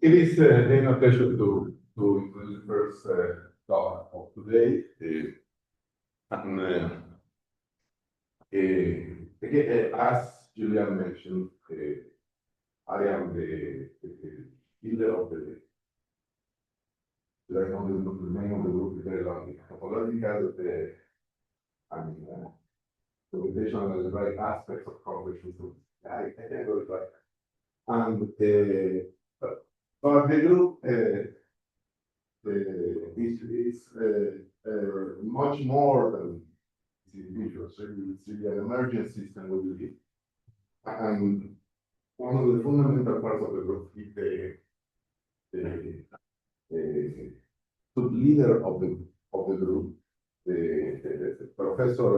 It is then a pleasure to introduce the first talk of today. And again, as Julian mentioned, I am the leader of the name of the group is very long. Topology has the presentation of the right aspects of correlation. So I can go right. And but the group is much more than individuals. So it's really an emergent system we believe. And one of the fundamental parts of the group is the leader of the group, the Professor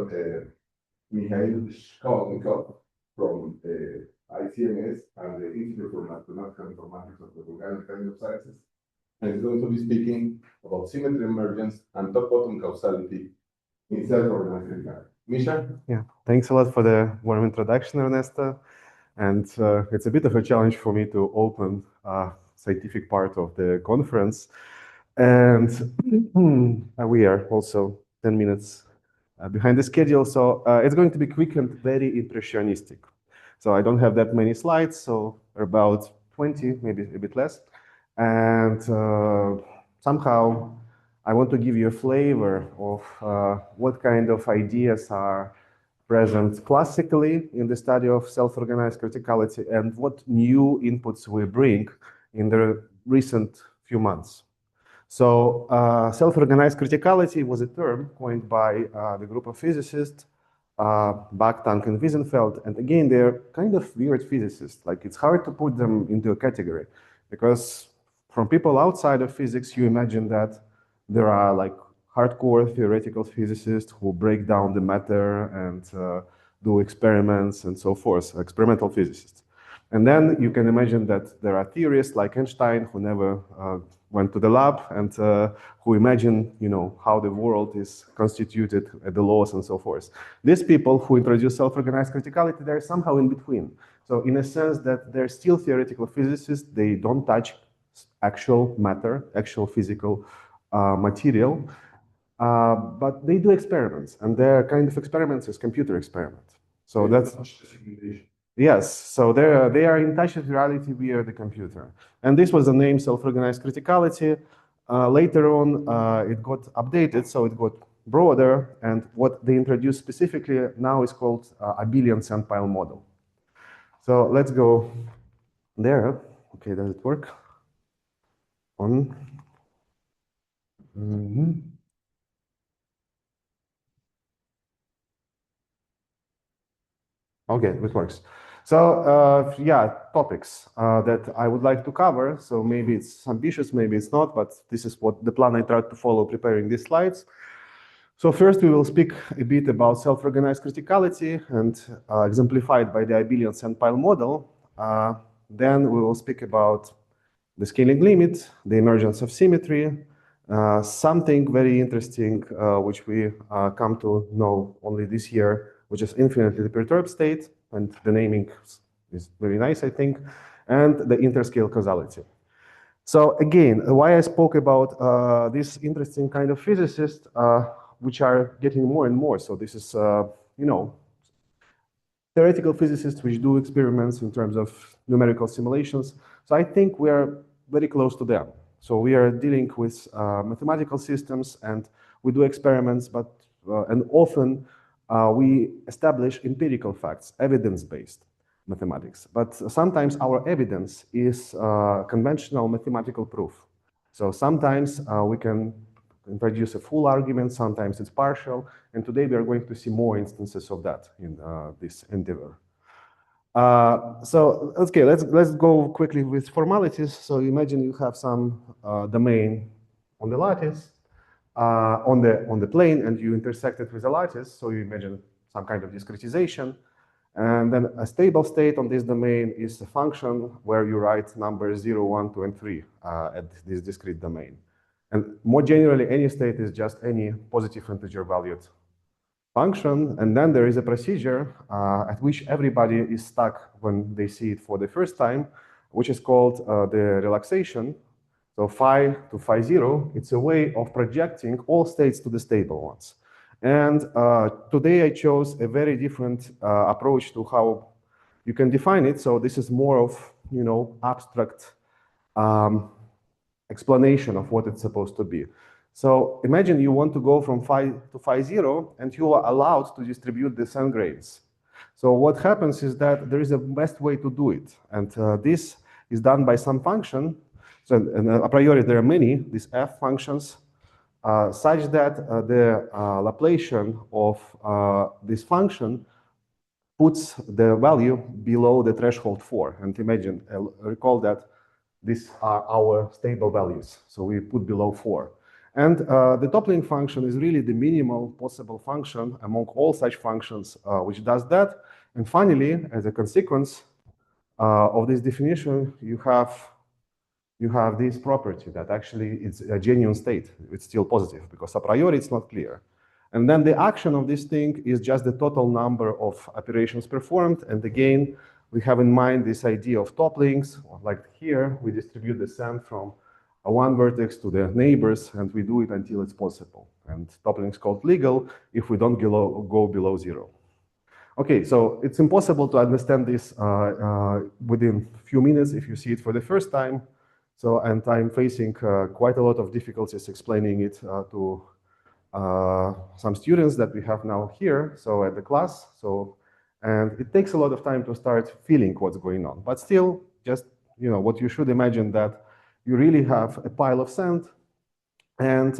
Mikhail Shkolnikov from ICMS and the Institute for Mathematical Informatics of the Bulgarian Academy of Sciences. And he's going to be speaking about symmetry emergence and top-bottom causality in self-organized criticality. Misha? Yeah, thanks a lot for the warm introduction, Ernesto. And it's a bit of a challenge for me to open scientific part of the conference. And we are also 10 minutes behind the schedule. So it's going to be quick and very impressionistic. So I don't have that many slides, so about 20, maybe a bit less. And somehow I want to give you a flavor of what kind of ideas are present classically in the study of self-organized criticality and what new inputs we bring in the recent few months. So self-organized criticality was a term coined by the group of physicists, Bach-Tank and Wiesenfeld. And again, they're kind of weird physicists. Like it's hard to put them into a category because from people outside of physics, you imagine that there are like hardcore theoretical physicists who break down the matter and do experiments and so forth, experimental physicists. And then you can imagine that there are theorists like Einstein who never went to the lab and who imagine, how the world is constituted, the laws and so forth. These people who introduce self-organized criticality, they're somehow in between. So in a sense that they're still theoretical physicists, they don't touch actual matter, actual physical material, but they do experiments, and their kind of experiments is computer experiment. So that's yes. So they are in touch with reality via the computer, and this was the name self-organized criticality. Later on, it got updated, so it got broader, and what they introduced specifically now is called abelian sandpile model. So let's go there. Okay, does it work? On. Okay, it works. So yeah, topics that I would like to cover. So maybe it's ambitious, maybe it's not, but this is what the plan I tried to follow preparing these slides. So first we will speak a bit about self-organized criticality and exemplified by the abelian sandpile model. Then we will speak about the scaling limit, the emergence of symmetry, something very interesting which we come to know only this year, which is infinitely perturbed state, and the naming is very nice, I think, and the interscale causality. So again, why I spoke about this interesting kind of physicists, which are getting more and more. So this is, theoretical physicists which do experiments in terms of numerical simulations. So I think we are very close to them. So we are dealing with mathematical systems, and we do experiments, but and often we establish empirical facts, evidence-based mathematics. But sometimes our evidence is conventional mathematical proof. So sometimes we can introduce a full argument, sometimes it's partial, and today we are going to see more instances of that in this endeavor. So okay, let's go quickly with formalities. So imagine you have some domain on the lattice, on the plane, and you intersect it with a lattice. So you imagine some kind of discretization, and then a stable state on this domain is a function where you write numbers 0, 1, 2, and 3 at this discrete domain. And more generally, any state is just any positive integer valued function. And then there is a procedure at which everybody is stuck when they see it for the first time. which is called the relaxation. So phi to phi 0, it's a way of projecting all states to the stable ones. And today I chose a very different approach to how you can define it. So this is more of, abstract explanation of what it's supposed to be. So imagine you want to go from phi to phi 0, and you are allowed to distribute the sand grains. So what happens is that there is a best way to do it. And this is done by some function. So a priori, there are many, these f functions, such that the Laplacian of this function puts the value below the threshold 4. And imagine, recall that these are our stable values. So we put below 4. And the toppling function is really the minimal possible function among all such functions which does that. And finally, as a consequence of this definition, you have this property that actually it's a genuine state. It's still positive because a priori it's not clear. And then the action of this thing is just the total number of operations performed. And again, we have in mind this idea of topplings. Like here, we distribute the sand from one vertex to the neighbors, and we do it until it's possible. And toppling is called legal if we don't go below 0. Okay, so it's impossible to understand this within a few minutes if you see it for the first time. So, and I'm facing quite a lot of difficulties explaining it to some students that we have now here, so at the class. So, and it takes a lot of time to start feeling what's going on. But still, just what you should imagine that you really have a pile of sand, and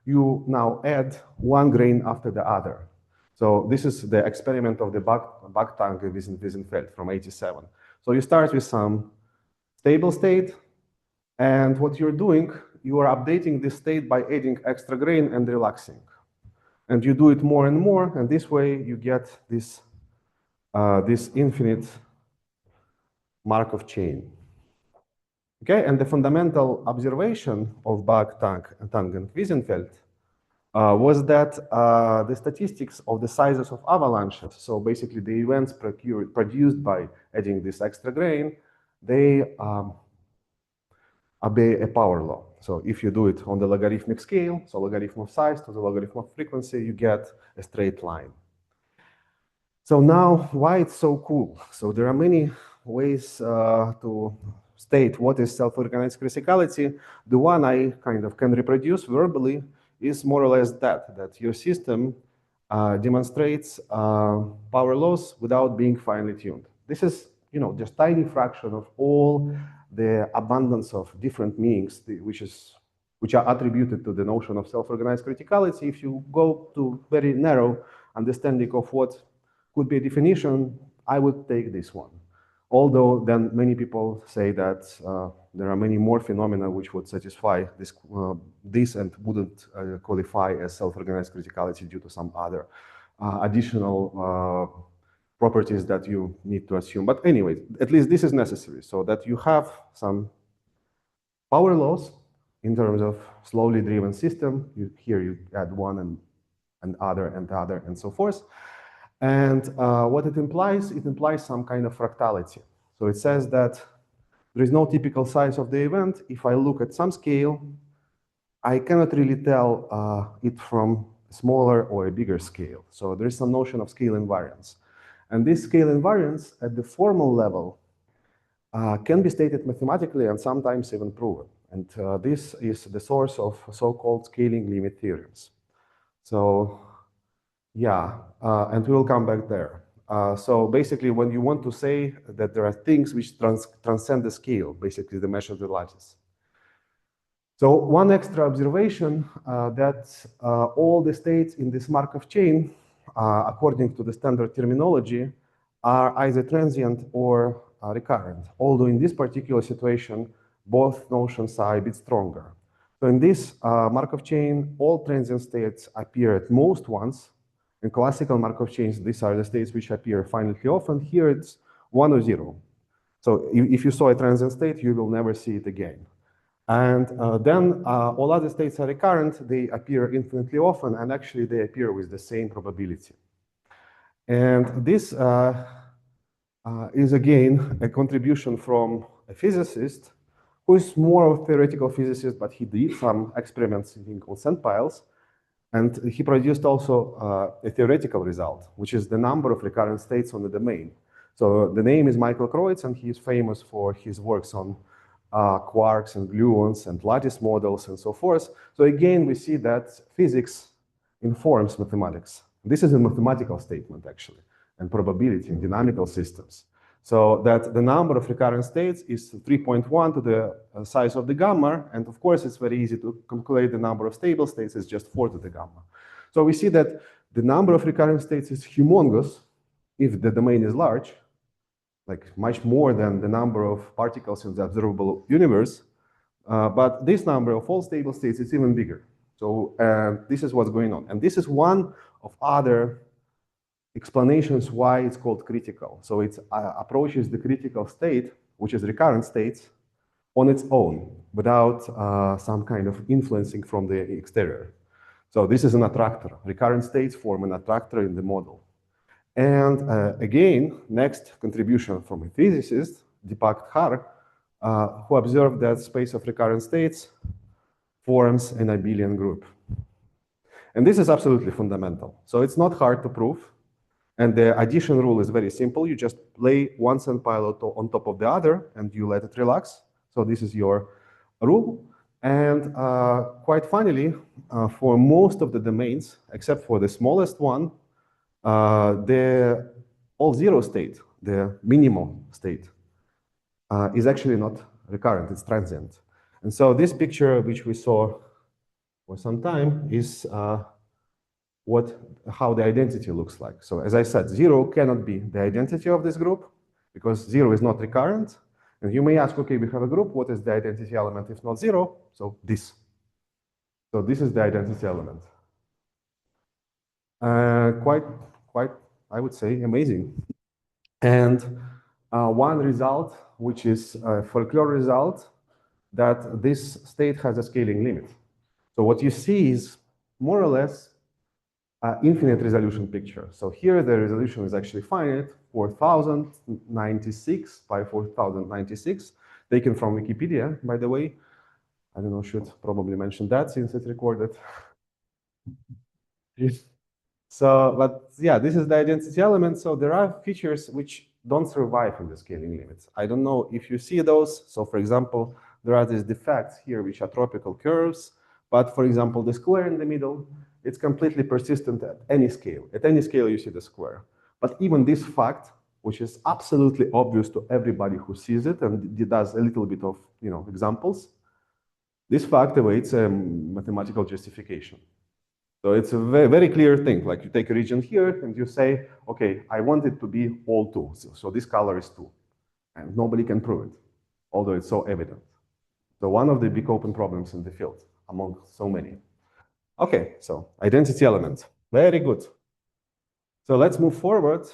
you now add one grain after the other. So this is the experiment of the Bach-Tank Wiesenfeld from '87. So you start with some stable state, and what you're doing, you are updating this state by adding extra grain and relaxing. And you do it more and more, and this way you get this, this infinite Markov chain. Okay, and the fundamental observation of Bach-Tank and Wiesenfeld was that the statistics of the sizes of avalanches, so basically the events produced by adding this extra grain, they obey a power law. So if you do it on the logarithmic scale, so logarithm of size to the logarithm of frequency, you get a straight line. So now, why it's so cool? So there are many ways to state what is self-organized criticality. The one I kind of can reproduce verbally is more or less that your system demonstrates power laws without being finely tuned. This is, just tiny fraction of all the abundance of different meanings which are attributed to the notion of self-organized criticality. If you go to very narrow understanding of what could be a definition, I would take this one. Although then many people say that there are many more phenomena which would satisfy this and wouldn't qualify as self-organized criticality due to some other additional properties that you need to assume. But anyway, at least this is necessary so that you have some power laws in terms of slowly driven system. Here you add one and other and so forth. And what it implies some kind of fractality. So it says that there is no typical size of the event. If I look at some scale, I cannot really tell it from a smaller or a bigger scale. So there is some notion of scale invariance. And this scale invariance at the formal level can be stated mathematically and sometimes even proven. And this is the source of so-called scaling limit theorems. So yeah, and we will come back there. So basically, when you want to say that there are things which transcend the scale, basically the measure of the lattice. So one extra observation that all the states in this Markov chain, according to the standard terminology, are either transient or recurrent. Although in this particular situation, both notions are a bit stronger. So in this Markov chain, all transient states appear at most once. In classical Markov chains, these are the states which appear finitely often. Here it's 1 or 0. So if you saw a transient state, you will never see it again. And then all other states are recurrent. They appear infinitely often, and actually they appear with the same probability. And this is again a contribution from a physicist who is more of a theoretical physicist, but he did some experiments in called sandpiles. And he produced also a theoretical result, which is the number of recurrent states on the domain. So the name is Michael Kreutz, and he is famous for his works on quarks and gluons and lattice models and so forth. So again, we see that physics informs mathematics. This is a mathematical statement, actually, and probability in dynamical systems. So that the number of recurrent states is 3.1 to the size of the gamma, and of course it's very easy to calculate the number of stable states is just 4 to the gamma. So we see that the number of recurrent states is humongous if the domain is large, like much more than the number of particles in the observable universe, but this number of all stable states is even bigger. So this is what's going on, and this is one of other explanations why it's called critical. So it approaches the critical state, which is recurrent states, on its own, without some kind of influencing from the exterior. So this is an attractor. Recurrent states form an attractor in the model. And again, next contribution from a physicist, Deepak Khar, who observed that space of recurrent states forms an abelian group. And this is absolutely fundamental. So it's not hard to prove. And the addition rule is very simple. You just lay one sandpile on top of the other, and you let it relax. So this is your rule. And quite finally, for most of the domains, except for the smallest one, the all zero state, the minimal state, is actually not recurrent, it's transient. And so this picture, which we saw for some time, is how the identity looks like. So as I said, 0 cannot be the identity of this group because 0 is not recurrent. And you may ask, okay, we have a group, what is the identity element if not 0? So this. So this is the identity element. Quite, I would say, amazing. And one result, which is a folklore result, that this state has a scaling limit. So what you see is more or less infinite resolution picture. So here the resolution is actually finite, 4096 by 4096, taken from Wikipedia, by the way. I don't know, should probably mention that since it's recorded. So, but yeah, this is the identity element. So there are features which don't survive in the scaling limits. I don't know if you see those. So for example, there are these defects here which are tropical curves. But for example, the square in the middle, it's completely persistent at any scale. At any scale, you see the square. But even this fact, which is absolutely obvious to everybody who sees it and does a little bit of examples, this fact awaits a mathematical justification. So it's a very, very clear thing. Like you take a region here and you say, okay, I want it to be all 2. So this color is 2. And nobody can prove it, although it's so evident. So one of the big open problems in the field among so many. Okay, so identity element, very good. So let's move forward.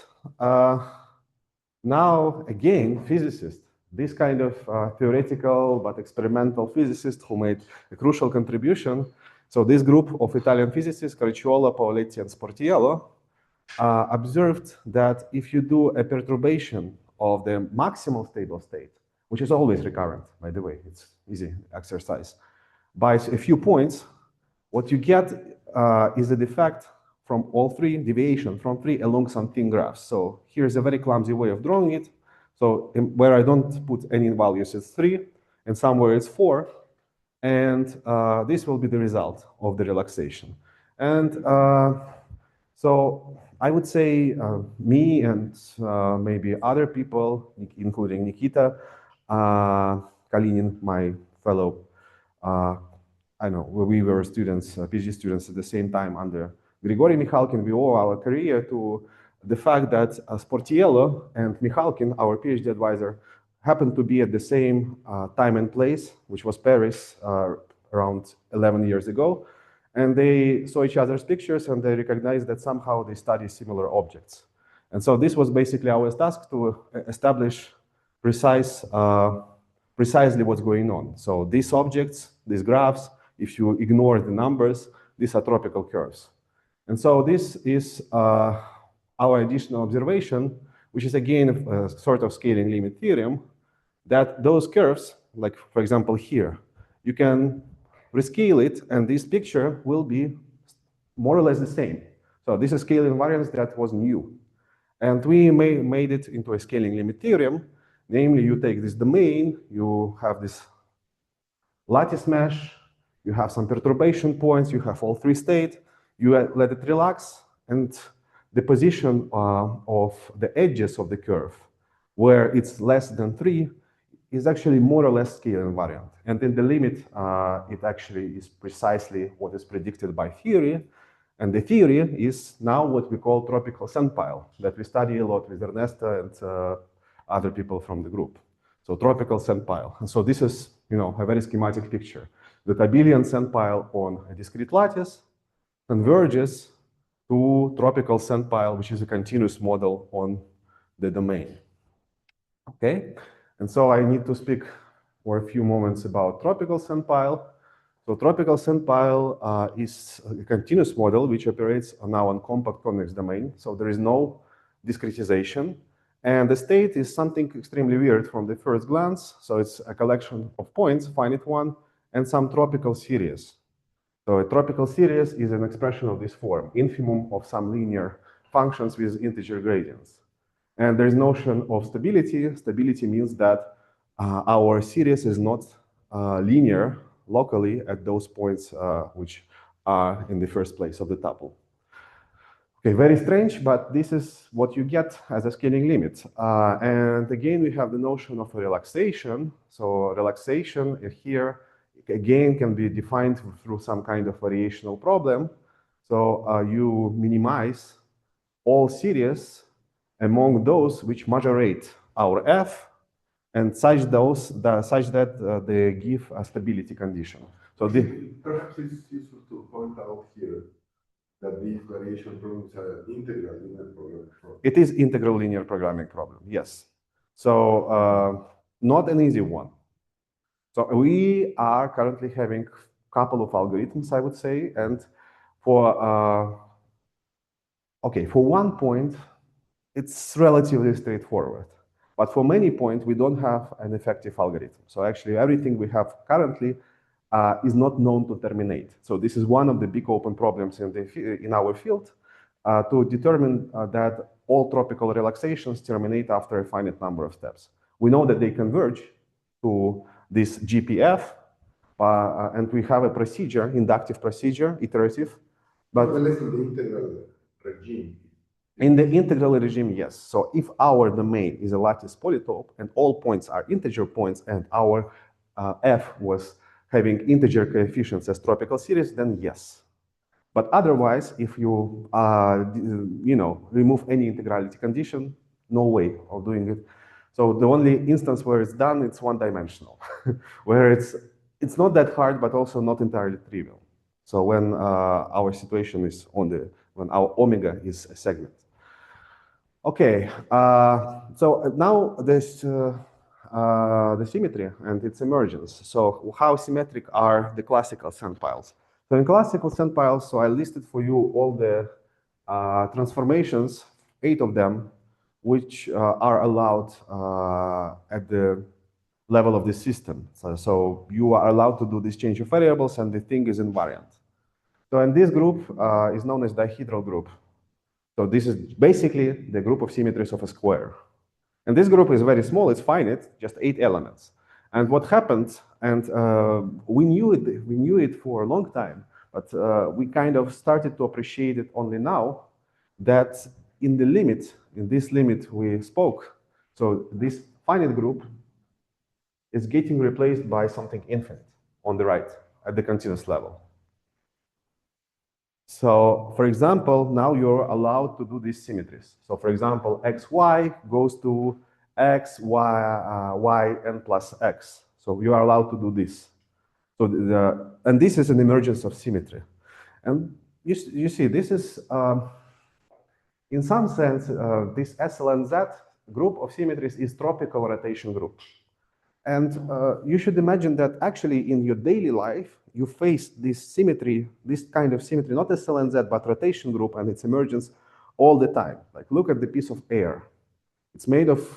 Now, again, physicists, this kind of theoretical but experimental physicist who made a crucial contribution. So this group of Italian physicists, Caricciolo, Paoletti, and Sportiello, observed that if you do a perturbation of the maximal stable state, which is always recurrent, by the way, it's easy exercise, by a few points, what you get is a defect from all 3, deviation from 3 along some thin graphs. So here's a very clumsy way of drawing it. So where I don't put any values, it's 3, and somewhere it's 4. And this will be the result of the relaxation. And so I would say me and maybe other people, including Nikita Kalinin, my fellow, I know we were students, PhD students at the same time under Grigory Mikhalkin. We owe our career to the fact that Sportiello and Mikhalkin, our PhD advisor, happened to be at the same time and place, which was Paris around 11 years ago. And they saw each other's pictures and they recognized that somehow they study similar objects. And so this was basically our task to establish precisely what's going on. So these objects, these graphs, if you ignore the numbers, these are tropical curves. And so this is our additional observation, which is again a sort of scaling limit theorem, that those curves, like for example here, you can rescale it and this picture will be more or less the same. So this is scaling invariance that was new. And we made it into a scaling limit theorem. Namely, you take this domain, you have this lattice mesh, you have some perturbation points, you have all three states, you let it relax, and the position of the edges of the curve, where it's less than 3, is actually more or less scale invariant. And in the limit, it actually is precisely what is predicted by theory. And the theory is now what we call tropical sandpile, that we study a lot with Ernesta and other people from the group. So tropical sandpile. And so this is, a very schematic picture. The abelian sandpile on a discrete lattice converges to tropical sandpile, which is a continuous model on the domain. Okay, and so I need to speak for a few moments about tropical sandpile. So tropical sandpile is a continuous model which operates now on compact convex domain. So there is no discretization. And the state is something extremely weird from the first glance. So it's a collection of points, finite one, and some tropical series. So a tropical series is an expression of this form, infimum of some linear functions with integer gradients. And there's notion of stability. Stability means that our series is not linear locally at those points which are in the first place of the tuple. Okay, very strange, but this is what you get as a scaling limit. And again, we have the notion of a relaxation. So relaxation here, again, can be defined through some kind of variational problem. So you minimize all series among those which majorate our f, and such that they give a stability condition. So perhaps it's useful to point out here that these variation problems are integral linear programming problem. It is integral linear programming problem, yes. So not an easy one. So we are currently having a couple of algorithms, I would say, and for one point, it's relatively straightforward. But for many points, we don't have an effective algorithm. So actually, everything we have currently is not known to terminate. So this is one of the big open problems in our field, to determine that all tropical relaxations terminate after a finite number of steps. We know that they converge to this GPF, and we have a procedure, inductive procedure, iterative. But in the integral regime. In the integral regime, yes. So if our domain is a lattice polytope and all points are integer points and our f was having integer coefficients as tropical series, then yes. But otherwise, if you remove any integrality condition, no way of doing it. So the only instance where it's done, it's one-dimensional, where it's not that hard, but also not entirely trivial. So when our situation is when our omega is a segment. Okay, so now this the symmetry and its emergence. So how symmetric are the classical sandpiles? So in classical sandpiles, so I listed for you all the transformations, 8 of them, which are allowed at the level of the system. So you are allowed to do this change of variables, and the thing is invariant. So and this group is known as dihedral group. So this is basically the group of symmetries of a square. And this group is very small, it's finite, just 8 elements. And what happened, and we knew it for a long time, but we kind of started to appreciate it only now, that in this limit we spoke, so this finite group is getting replaced by something infinite on the right at the continuous level. So, for example, now you're allowed to do these symmetries. So, for example, xy goes to x, y, n plus x. So you are allowed to do this. So and this is an emergence of symmetry. And you see, this is, in some sense, this SLNZ group of symmetries is tropical rotation group. And you should imagine that actually in your daily life, you face this symmetry, this kind of symmetry, not as LNZ, but rotation group and its emergence all the time. Like look at the piece of air. It's made of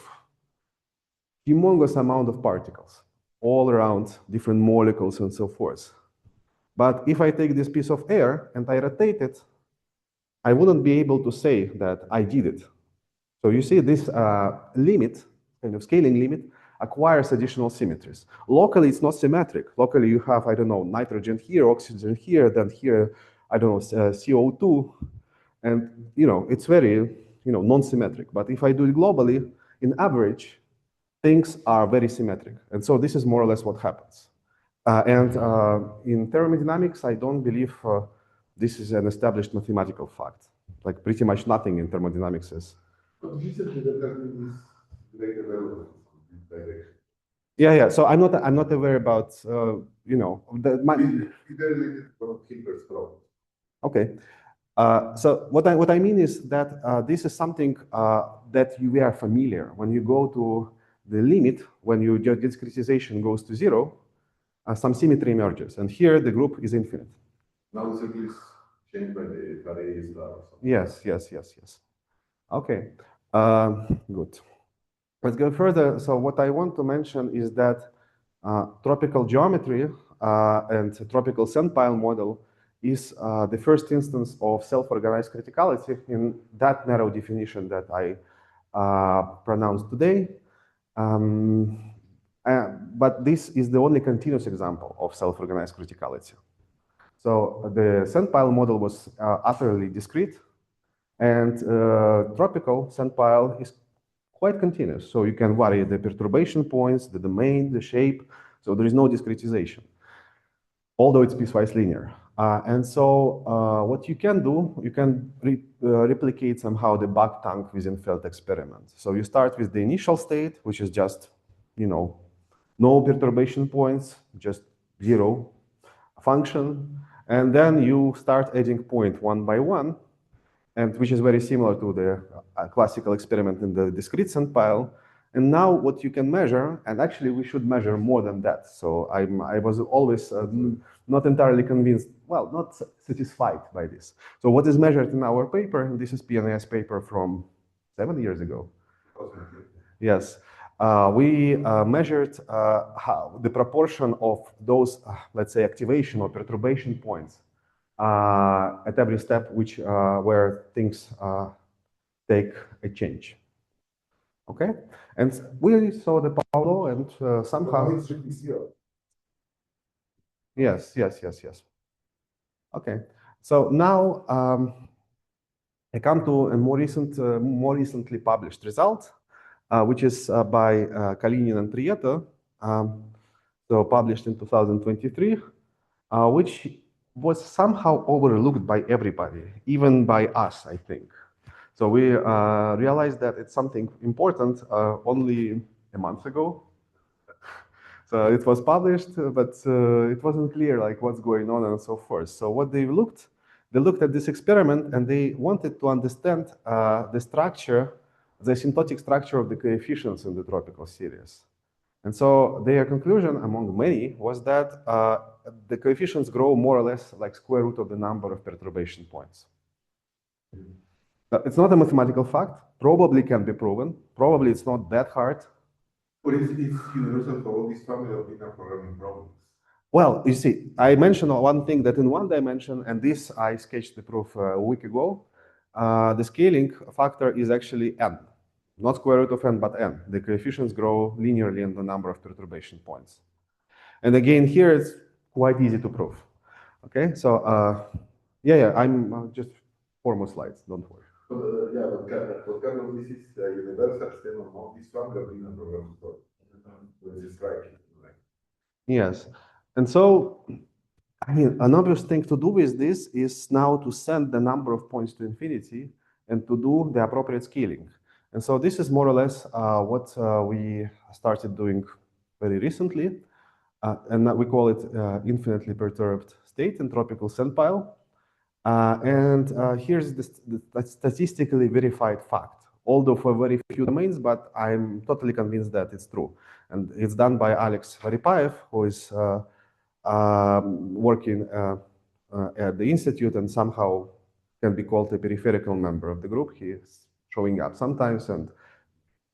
humongous amount of particles all around different molecules and so forth. But if I take this piece of air and I rotate it, I wouldn't be able to say that I did it. So you see this limit, kind of scaling limit, acquires additional symmetries. Locally, it's not symmetric. Locally, you have, I don't know, nitrogen here, oxygen here, then here, I don't know, CO2. And, it's very, non-symmetric. But if I do it globally, in average, things are very symmetric. And so this is more or less what happens. And in thermodynamics, I don't believe this is an established mathematical fact. Like pretty much nothing in thermodynamics is. But recently there has been this great development in this direction. Yeah. So I'm not aware about It's very related to Hilbert's problem. Okay. So what I mean is that this is something that we are familiar. When you go to the limit, when your discretization goes to zero, some symmetry emerges, and here the group is infinite. Now the circle is changed by the Carré star. Yes. Okay, good. Let's go further. So what I want to mention is that tropical geometry and tropical sandpile model is the first instance of self-organized criticality in that narrow definition that I pronounced today. But this is the only continuous example of self-organized criticality. So the sandpile model was utterly discrete, and tropical sandpile is quite continuous. So you can vary the perturbation points, the domain, the shape. So there is no discretization, although it's piecewise linear. And so what you can do, you can replicate somehow the Bach-Tank Wiesenfeld experiment. So you start with the initial state, which is just, no perturbation points, just zero function. And then you start adding point one by one, and which is very similar to the classical experiment in the discrete sandpile. And now what you can measure, and actually we should measure more than that. So I was always not entirely convinced, well, not satisfied by this. So what is measured in our paper, and this is PNAS paper from 7 years ago. Yes. We measured how the proportion of those, let's say, activation or perturbation points at every step, which where things take a change. Okay, and we saw the Paulo, and somehow it's really zero. Yes. Okay, so now I come to a more recently published result, which is by Kalinin and Prieto, so published in 2023, which was somehow overlooked by everybody, even by us, I think. So we realized that it's something important only a month ago. So it was published, but it wasn't clear like what's going on and so forth. So what they looked at this experiment, and they wanted to understand the structure, the asymptotic structure of the coefficients in the tropical series. And so their conclusion, among many, was that the coefficients grow more or less like square root of the number of perturbation points. It's not a mathematical fact. Probably can be proven. Probably it's not that hard. But it's universal for all these family of linear programming problems. Well, you see, I mentioned one thing that in one dimension, and this I sketched the proof a week ago, the scaling factor is actually n, not square root of n, but n. The coefficients grow linearly in the number of perturbation points. And again, here it's quite easy to prove. Okay, so I'm just 4 more slides, don't worry. But Carlos, this is the universal stem of all these family of linear programming problems. Which is striking. Yes, and so, I mean, an obvious thing to do with this is now to send the number of points to infinity and to do the appropriate scaling. And so this is more or less what we started doing very recently. And we call it infinitely perturbed state in tropical sandpile. Here's the statistically verified fact, although for very few domains, but I'm totally convinced that it's true. And it's done by Alex Varipaev, who is working at the institute and somehow can be called a peripheral member of the group. He is showing up sometimes, and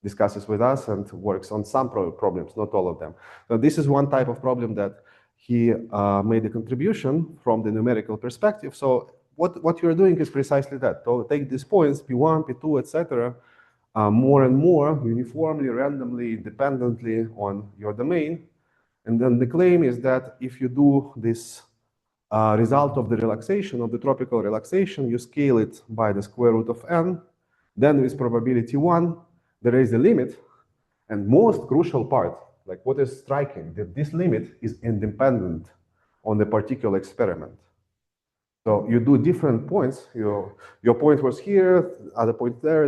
discusses with us and works on some problems, not all of them. So this is one type of problem that he made a contribution from the numerical perspective. So what you're doing is precisely that. So take these points, P1, P2, etc., more and more uniformly, randomly, independently on your domain. And then the claim is that if you do this result of the relaxation, of the tropical relaxation, you scale it by the square root of n, then with probability 1, there is a limit. And most crucial part, like what is striking, that this limit is independent on the particular experiment. So you do different points. Your point was here, other point there.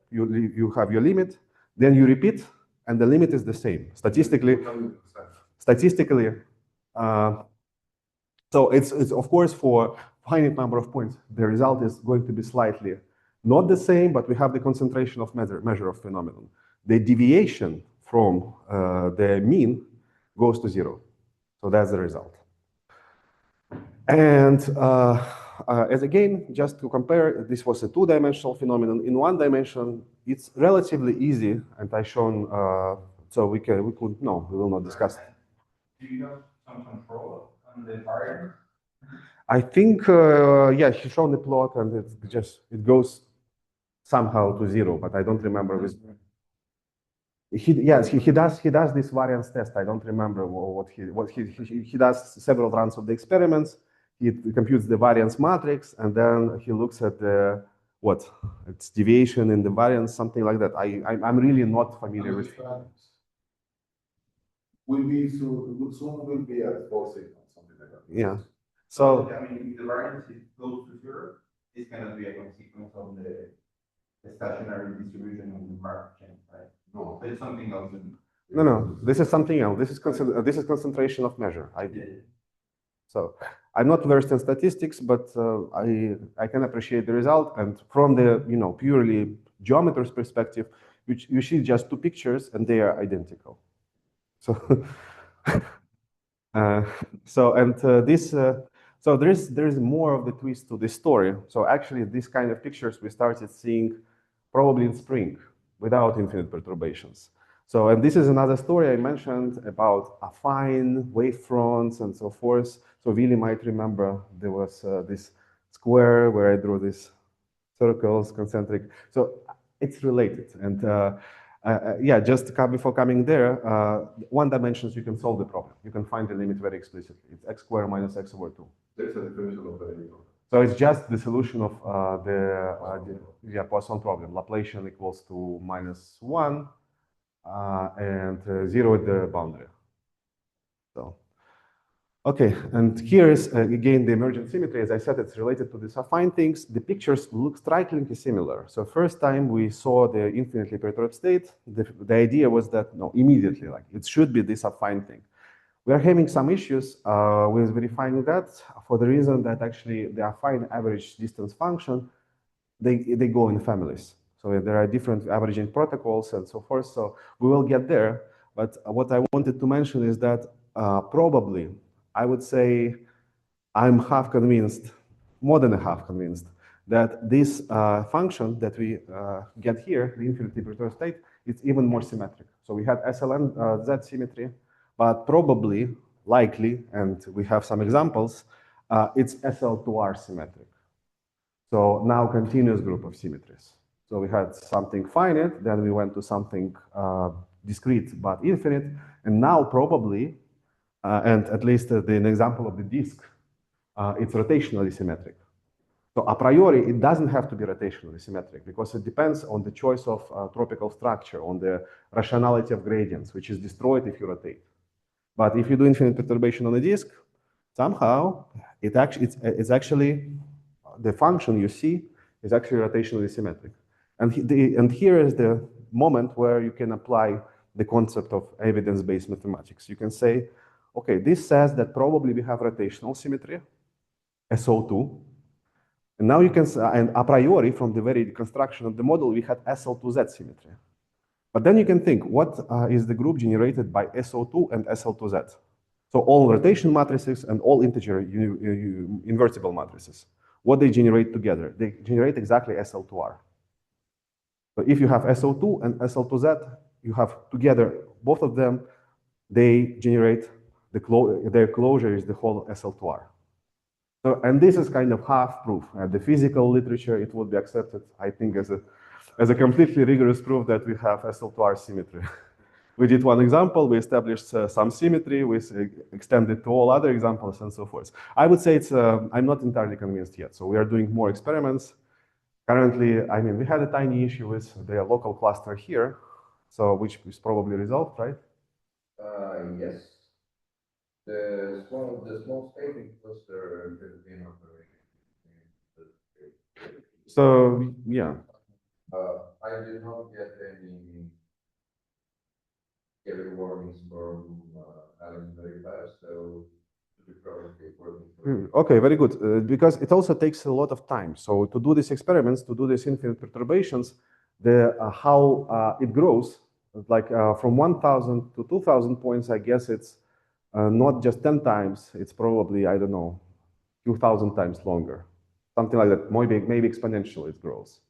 You have your limit, then you repeat, and the limit is the same. Statistically, so it's of course for finite number of points, the result is going to be slightly not the same, but we have the concentration of measure of phenomenon. The deviation from the mean goes to 0. So that's the result. And as again, just to compare, this was a 2-dimensional phenomenon. In 1 dimension, it's relatively easy, and I shown. So we could no, we will not discuss. Do you have some control on the variance? I think yeah, he shown the plot, and it goes somehow to 0, but I don't remember with. Yes, he does this variance test. I don't remember what he does several runs of the experiments. He computes the variance matrix, and then he looks at the its deviation in the variance, something like that. I'm really not familiar with. Soon will be at 4 signals, something like that. Yeah. So I mean, if the variance is close to 0, it's going to be a consequence of the stationary distribution of the mark chain, right? No, it's something else. No. This is something else. This is concentration of measure. So I'm not versed in statistics, but I can appreciate the result. And from the purely geometer's perspective, you see just 2 pictures and they are identical. So so there is more of the twist to this story. So actually, these kind of pictures we started seeing probably in spring without infinite perturbations. So, and this is another story I mentioned about affine wavefronts and so forth. So Willy might remember there was this square where I drew these circles, concentric. So it's related. And yeah, just before coming there, 1 dimensions, you can solve the problem. You can find the limit very explicitly. It's x squared minus x over 2. That's a definition of the limit. So it's just the solution of the Poisson problem. Laplacian equals to -1 and 0 at the boundary. So, okay, and here is again the emergent symmetry. As I said, it's related to these affine things. The pictures look strikingly similar. So first time we saw the infinitely perturbed state, the idea was that immediately, like it should be this affine thing. We are having some issues with verifying that for the reason that actually the affine average distance function, they go in families. So there are different averaging protocols and so forth. So we will get there. But what I wanted to mention is that probably, I would say I'm half convinced, more than half convinced, that this function that we get here, the infinitely perturbed state, is even more symmetric. So we had SLN Z symmetry, but probably, likely, and we have some examples, it's SL2R symmetric. So now continuous group of symmetries. So we had something finite, then we went to something discrete but infinite, and now probably, and at least an example of the disk, it's rotationally symmetric. So a priori, it doesn't have to be rotationally symmetric because it depends on the choice of tropical structure, on the rationality of gradients, which is destroyed if you rotate. But if you do infinite perturbation on a disk, somehow it's actually the function you see is actually rotationally symmetric. And here is the moment where you can apply the concept of evidence-based mathematics. You can say, okay, this says that probably we have rotational symmetry, SO2. And now you can, and a priori from the very construction of the model, we had SL2Z symmetry. But then you can think, what is the group generated by SO2 and SL2Z? So all rotation matrices and all integer invertible matrices. What they generate together? They generate exactly SL2R. So if you have SO2 and SL2Z, you have together, both of them, they generate their closure is the whole SL2R. So, and this is kind of half proof. The physical literature, it would be accepted, I think, as a completely rigorous proof that we have SL2R symmetry. We did one example, we established some symmetry, we extended to all other examples and so forth. I would say I'm not entirely convinced yet. So we are doing more experiments. Currently, I mean, we had a tiny issue with the local cluster here, so which is probably resolved, right? Yes. The small spacing cluster has been operating. So, yeah. I did not get any early warnings from Alex very fast, so Okay, very good. Because it also takes a lot of time. So to do these experiments, to do these infinite perturbations, how it grows, like from 1,000 to 2,000 points, I guess it's not just 10 times. It's probably, I don't know, 2,000 times longer, something like that. Maybe exponentially it grows.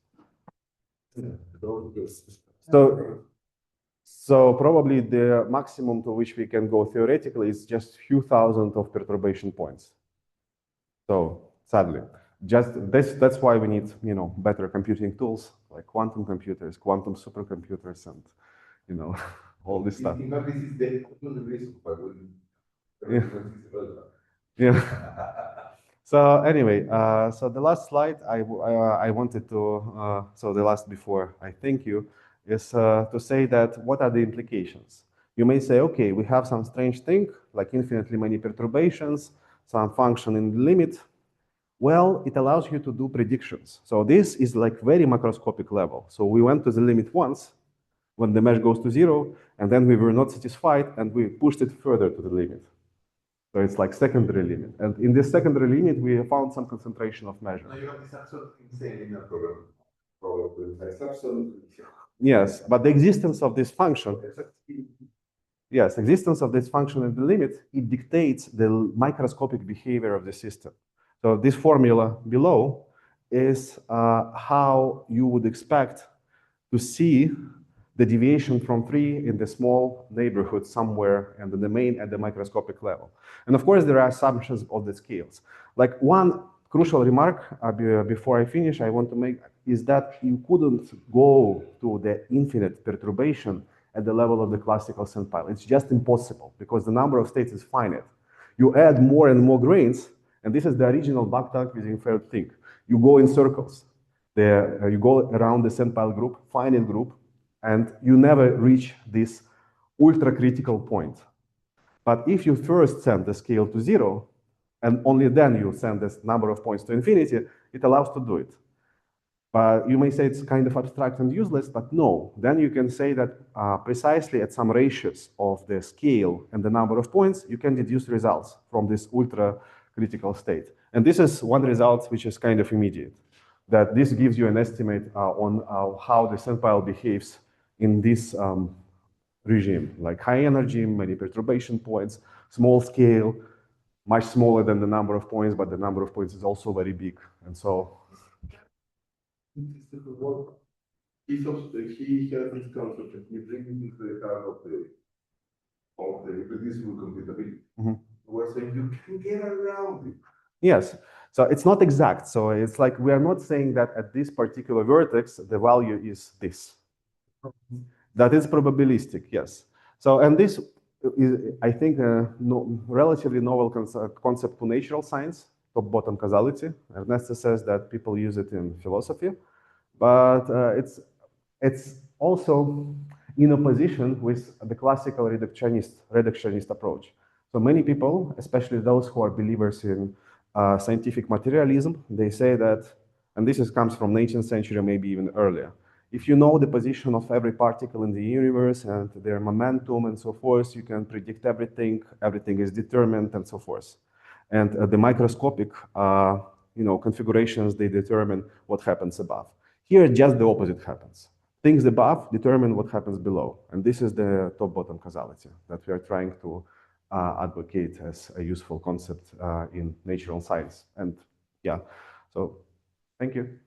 So probably the maximum to which we can go theoretically is just few thousand of perturbation points. So sadly, just that's why we need, you know, better computing tools like quantum computers, quantum supercomputers, and, you know, all this stuff. In fact, this is the reason why we Yeah. So anyway, so the last slide I wanted to, so the last before I thank you, is to say that what are the implications? You may say, okay, we have some strange thing, like infinitely many perturbations, some function in the limit. Well, it allows you to do predictions. So this is like very macroscopic level. So we went to the limit once, when the mesh goes to 0, and then we were not satisfied, and we pushed it further to the limit. So it's like secondary limit. And in this secondary limit, we found some concentration of measure. No, you have this absolutely insane linear program. Probably. It's absolutely. Yes, but the existence of this function, yes, existence of this function in the limit, it dictates the microscopic behavior of the system. So this formula below is how you would expect to see the deviation from 3 in the small neighborhood somewhere in the domain at the microscopic level. And of course, there are assumptions of the scales. Like one crucial remark before I finish, I want to make is that you couldn't go to the infinite perturbation at the level of the classical sandpile. It's just impossible because the number of states is finite. You add more and more grains, and this is the original Baghdad-Wiesenfeld thing. You go in circles. You go around the sandpile group, finite group, and you never reach this ultra-critical point. But if you first send the scale to 0, and only then you send this number of points to infinity, it allows to do it. But you may say it's kind of abstract and useless, but no. Then you can say that precisely at some ratios of the scale and the number of points, you can deduce results from this ultra-critical state. And this is one result which is kind of immediate, that this gives you an estimate on how the sandpile behaves in this regime, like high energy, many perturbation points, small scale, much smaller than the number of points, but the number of points is also very big. And so he has this concept that you bring it into the heart of the reproducible computability. We're saying you can get around it. Yes. So it's not exact. So it's like we are not saying that at this particular vertex, the value is this. That is probabilistic, yes. So, and this is, I think, a relatively novel concept to natural science, top-bottom causality. Ernesto says that people use it in philosophy, but it's also in opposition with the classical reductionist approach. So many people, especially those who are believers in scientific materialism, they say that, and this comes from 19th century, maybe even earlier, if you know the position of every particle in the universe and their momentum and so forth, you can predict everything, everything is determined and so forth. And the microscopic configurations, they determine what happens above. Here, just the opposite happens. Things above determine what happens below. And this is the top-bottom causality that we are trying to advocate as a useful concept in natural science. And yeah, so thank you.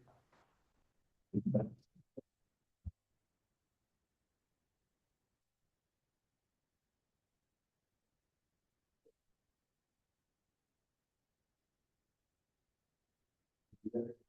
Yeah.